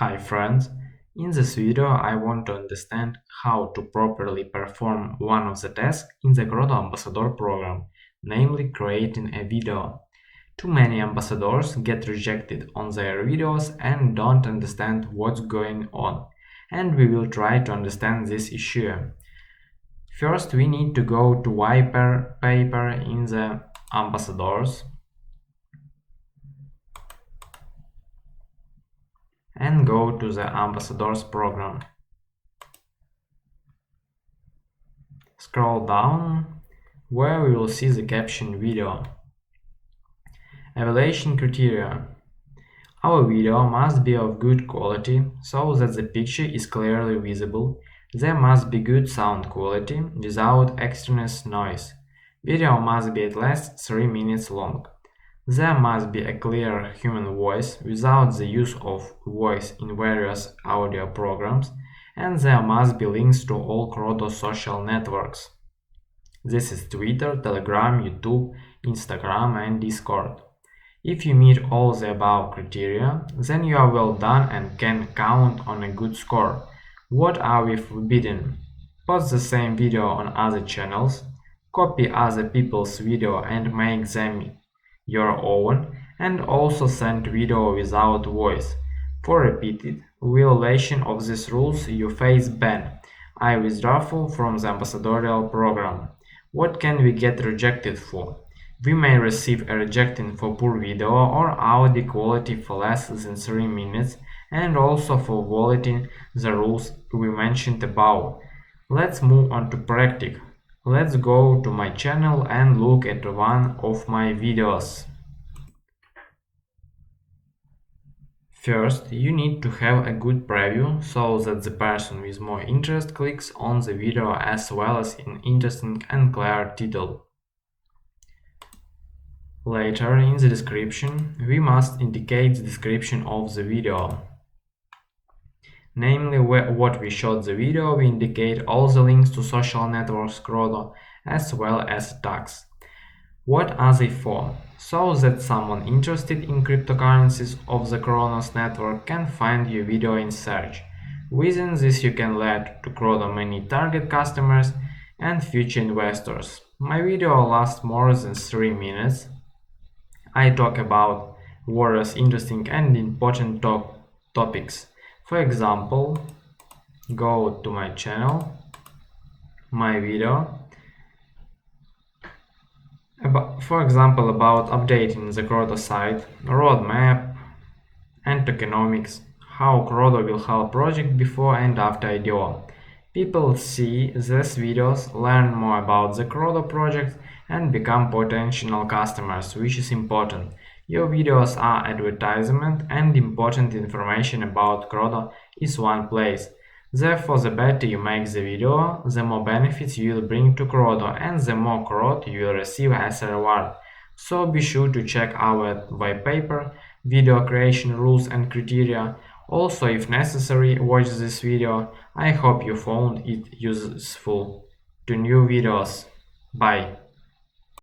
Hi friends, in this video I want to understand how to properly perform one of the tasks in the Crodo Ambassador program, namely creating a video. Too many ambassadors get rejected on their videos and don't understand what's going on, and we will try to understand this issue. First we need to go to wiper paper in the ambassadors and go to the ambassadors program. Scroll down where we will see the caption video. Evaluation criteria. Our video must be of good quality so that the picture is clearly visible. There must be good sound quality without extraneous noise. Video must be at least 3 minutes long. There must be a clear human voice without the use of voice in various audio programs, and there must be links to all Crodo social networks. This is Twitter, Telegram, YouTube, Instagram and Discord. If you meet all the above criteria, then you are well done and can count on a good score. What are we forbidden? Post the same video on other channels, copy other people's video and make them your own, and also send video without voice. For repeated violation of these rules you face ban. I withdraw from the ambassadorial program. What can we get rejected for? We may receive a rejection for poor video or audio quality for less than 3 minutes and also for violating the rules we mentioned above. Let's move on to practice. Let's go to my channel and look at one of my videos. First, you need to have a good preview so that the person with more interest clicks on the video as well as an interesting and clear title. Later, in the description, we must indicate the description of the video. Namely, what we shot the video, we indicate all the links to social networks Crodo as well as tags. What are they for? So that someone interested in cryptocurrencies of the Kronos network can find your video in search. Within this you can lead to Crodo many target customers and future investors. My video lasts more than 3 minutes. I talk about various interesting and important topics. For example, go to my channel, my video, for example about updating the Crodo site, roadmap, and tokenomics, how Crodo will help project before and after IDO. People see these videos, learn more about the Crodo project and become potential customers, which is important. Your videos are advertisement and important information about Crodo is one place. Therefore, the better you make the video, the more benefits you will bring to Crodo and the more Crodo you will receive as a reward. So be sure to check our white paper, video creation rules and criteria. Also, if necessary, watch this video. I hope you found it useful. To new videos. Bye.